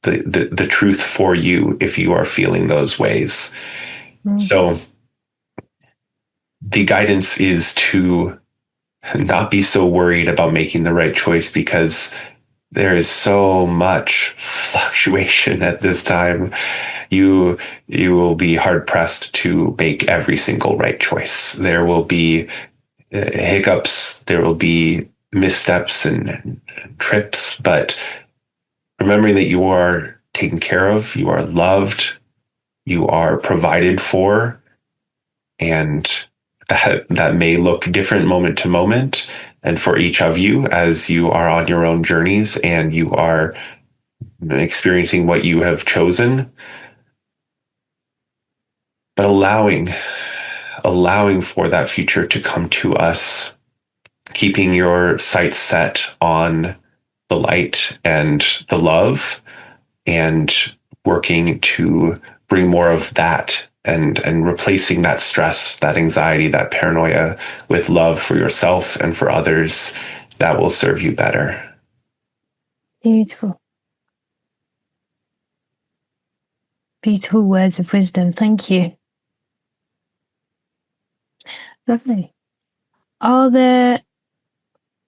B: the truth for you if you are feeling those ways. So the guidance is to not be so worried about making the right choice, because there is so much fluctuation at this time. You will be hard pressed to make every single right choice. There will be hiccups, there will be missteps and trips, but remembering that you are taken care of, you are loved, you are provided for, and that may look different moment to moment, and for each of you as you are on your own journeys and you are experiencing what you have chosen. But allowing for that future to come to us, keeping your sights set on the light and the love, and working to bring more of that and replacing that stress, that anxiety, that paranoia with love for yourself and for others, that will serve you better.
A: Beautiful. Beautiful words of wisdom. Thank you. Lovely. Are there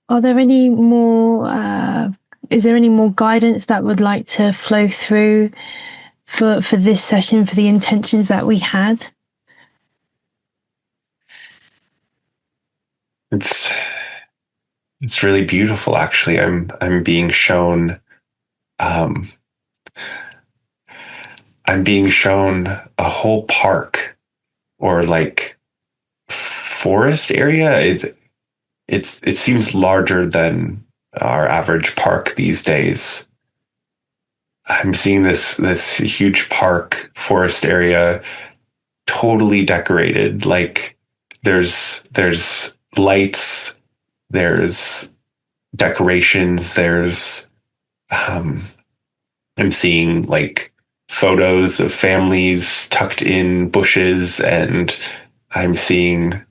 A: any more, is there any more guidance that would like to flow through for this session, for the intentions that we had?
B: It's really beautiful, actually. I'm being shown I'm being shown a whole park or like forest area. It seems larger than our average park these days. I'm seeing this huge park forest area, totally decorated. Like there's lights, there's decorations, there's I'm seeing like photos of families tucked in bushes, and I'm seeing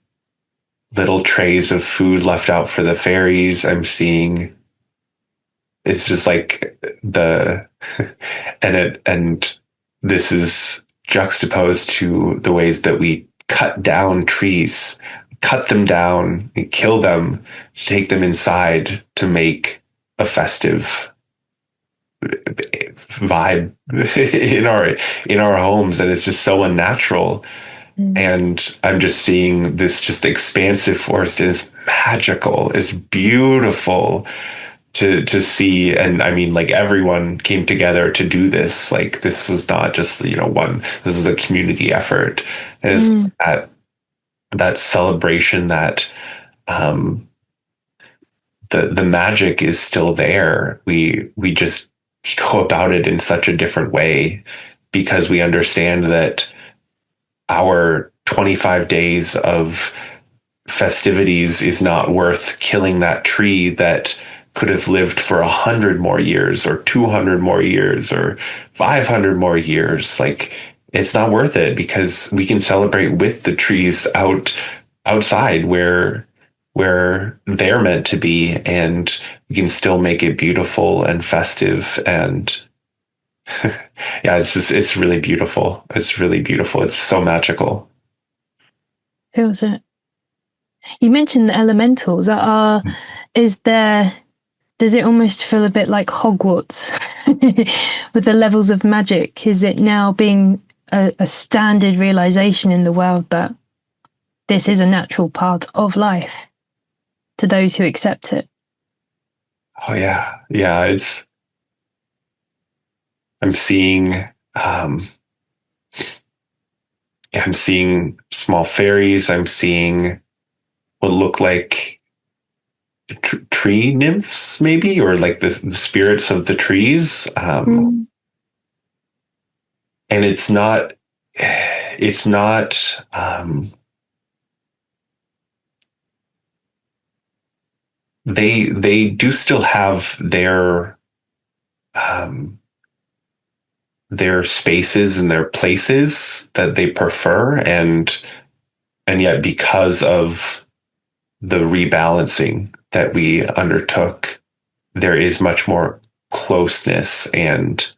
B: little trays of food left out for the fairies. I'm seeing, it's just like the and this is juxtaposed to the ways that we cut down trees, cut them down, and kill them, take them inside to make a festive vibe in our homes, and it's just so unnatural. And I'm just seeing this just expansive forest, and it's magical, it's beautiful to see. And I mean, like, everyone came together to do this. Like, this was not just, this is a community effort. And it's that celebration, that the magic is still there. We just go about it in such a different way, because we understand that our 25 days of festivities is not worth killing that tree that could have lived for 100 more years or 200 more years or 500 more years. Like, it's not worth it, because we can celebrate with the trees outside where they're meant to be, and we can still make it beautiful and festive. And yeah, it's really beautiful. It's really beautiful. It's so magical.
A: Feels it. You mentioned the elementals. Does it almost feel a bit like Hogwarts with the levels of magic? Is it now being a standard realization in the world that this is a natural part of life to those who accept it?
B: Oh yeah. Yeah, I'm seeing I'm seeing small fairies. I'm seeing what look like tree nymphs, maybe, or like the spirits of the trees. And it's not they do still have their spaces and their places that they prefer, and yet, because of the rebalancing that we undertook, there is much more closeness, and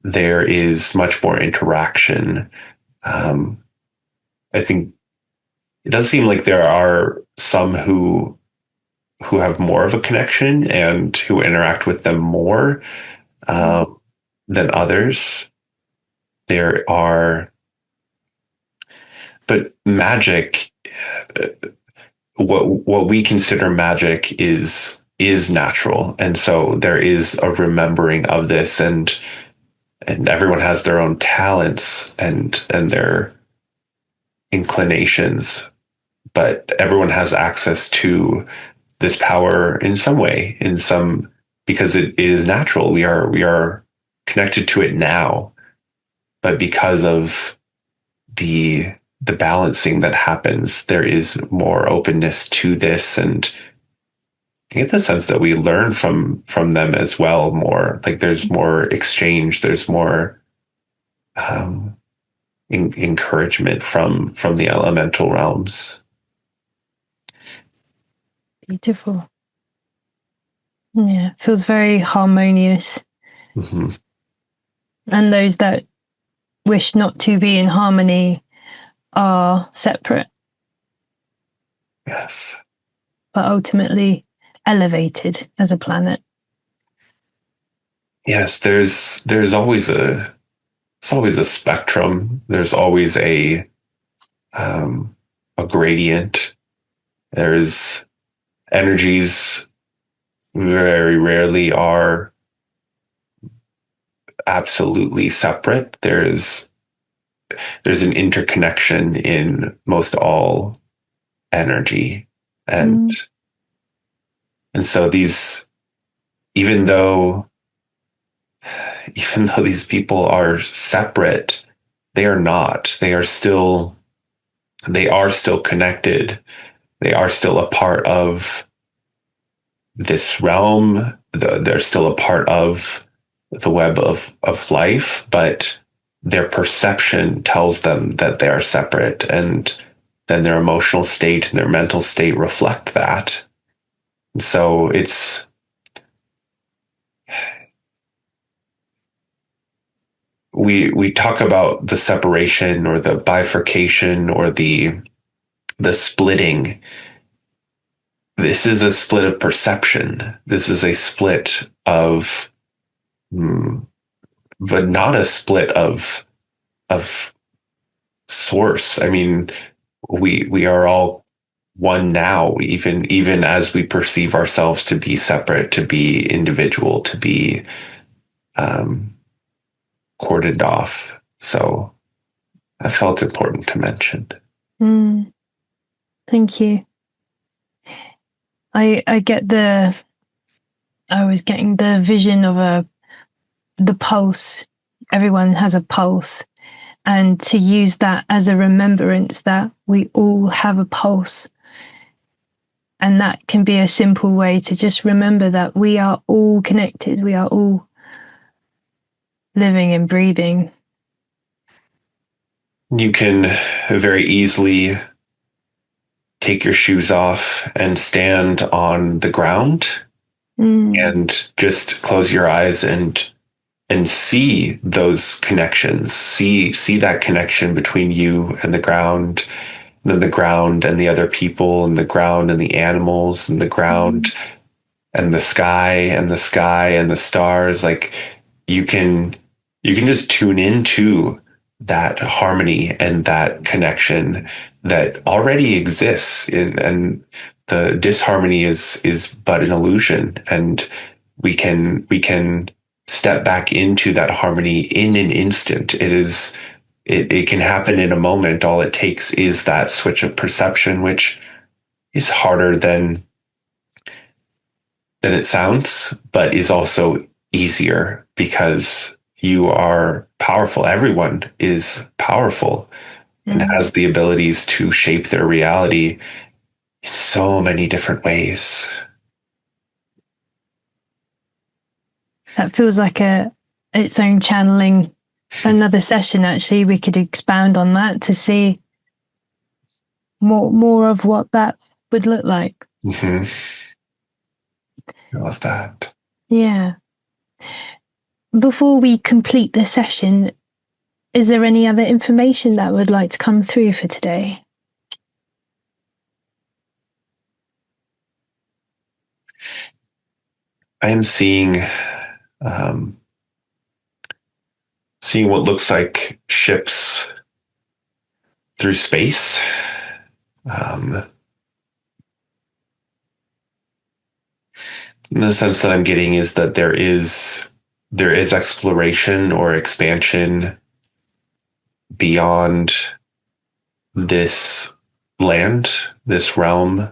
B: there is much more interaction. I think it does seem like there are some who have more of a connection and who interact with them more than others. There are, but magic, what we consider magic is natural, and so there is a remembering of this, and everyone has their own talents and their inclinations, but everyone has access to this power in some way, because it is natural. We are connected to it now, but because of the balancing that happens, there is more openness to this, and I get the sense that we learn from them as well more. Like, there's more exchange, there's more encouragement from the elemental realms.
A: Beautiful. Yeah, feels very harmonious.
B: Mm-hmm.
A: And those that wish not to be in harmony are separate,
B: Yes.
A: but ultimately elevated as a planet.
B: Yes, there's always a spectrum. There's always a gradient. There's energies very rarely are absolutely separate. There's an interconnection in most all energy. And
A: Mm.
B: and so these even though even though these people are separate, they are not. They are still connected. They are still a part of this realm. They're still a part of the web of life, but their perception tells them that they are separate, and then their emotional state and their mental state reflect that. And so we talk about the separation or the bifurcation or the splitting. This is a split of perception. This is a split of, but not a split of source. I mean, we are all one now, even as we perceive ourselves to be separate, to be individual, to be um, cordoned off. So I felt important to mention.
A: Mm. Thank you. I was getting the vision of the pulse. Everyone has a pulse, and to use that as a remembrance that we all have a pulse. And that can be a simple way to just remember that we are all connected. We are all living and breathing.
B: You can very easily take your shoes off and stand on the ground and just close your eyes and see those connections. See that connection between you and the ground, and then the ground and the other people, and the ground and the animals, and the ground and the sky and the sky and the stars. Like you can just tune into that harmony and that connection that already exists and the disharmony is but an illusion, and we can step back into that harmony in an instant. It can happen in a moment. All it takes is that switch of perception, which is harder than it sounds, but is also easier because you are powerful. Everyone is powerful and has the abilities to shape their reality in so many different ways.
A: That feels like its own channeling. Another session, actually, we could expound on that to see more of what that would look like.
B: Mm-hmm. I love that.
A: Yeah. Before we complete the session, is there any other information that would like to come through for today?
B: I am seeing what looks like ships through space. The sense that I'm getting is that there is exploration or expansion beyond this land, this realm.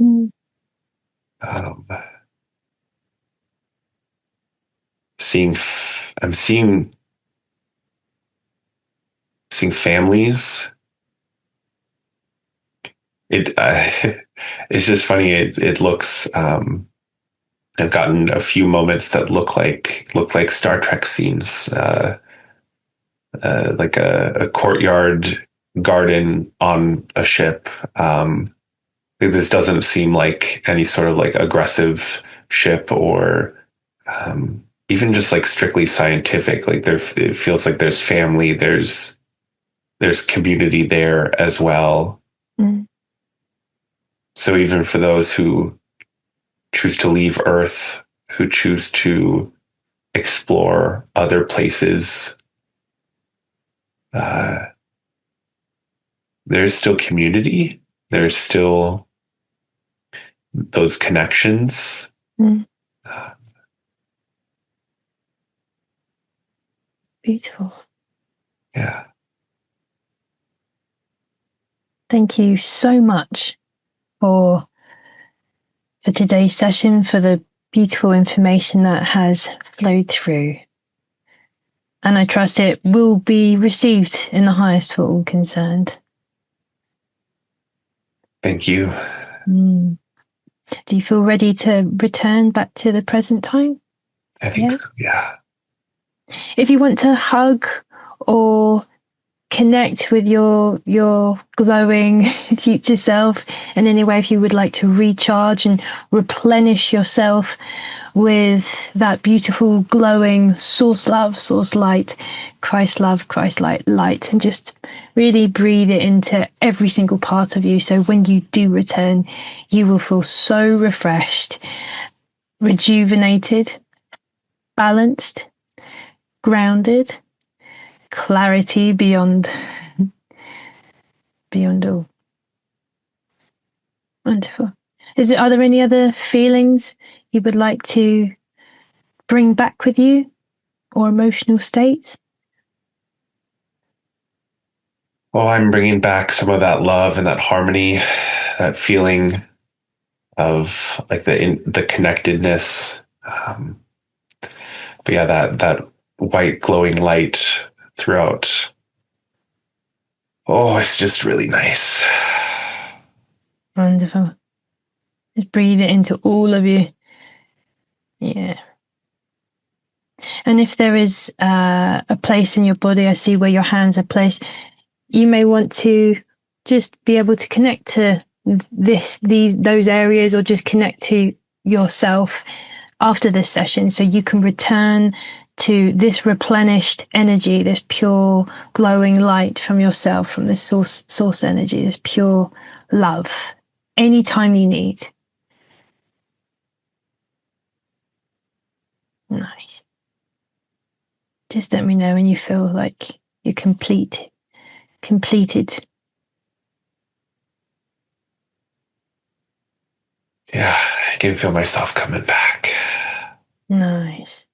A: Mm.
B: Um, I'm seeing families. It's just funny. It looks. I've gotten a few moments that look like Star Trek scenes. like a courtyard garden on a ship. This doesn't seem like any sort of like aggressive ship or even just like strictly scientific. Like there, it feels like there's family, there's community there as well.
A: Mm.
B: So even for those who choose to leave Earth, who choose to explore other places, uh, there's still community. There's still those connections.
A: Mm.
B: Uh,
A: Beautiful.
B: yeah.
A: Thank you so much for today's session, for the beautiful information that has flowed through. And I trust it will be received in the highest for all concerned.
B: Thank you.
A: Mm. Do you feel ready to return back to the present time?
B: I think so. Yeah.
A: If you want to hug or connect with your glowing future self in any way, if you would like to recharge and replenish yourself with that beautiful glowing source love, source light, Christ love, Christ light, and just really breathe it into every single part of you, so when you do return you will feel so refreshed, rejuvenated, balanced, grounded, clarity beyond all. Wonderful. Are there any other feelings you would like to bring back with you, or emotional states?
B: Well, I'm bringing back some of that love and that harmony, that feeling of like the connectedness. But yeah, that white glowing light throughout. Oh, it's just really nice.
A: Wonderful. Just breathe it into all of you. Yeah. And if there is a place in your body, I see where your hands are placed, you may want to just be able to connect to those areas, or just connect to yourself after this session, so you can return to this replenished energy, this pure glowing light from yourself, from this source energy, this pure love, anytime you need. Nice. Just let me know when you feel like you're completed.
B: Yeah, I can feel myself coming back.
A: Nice.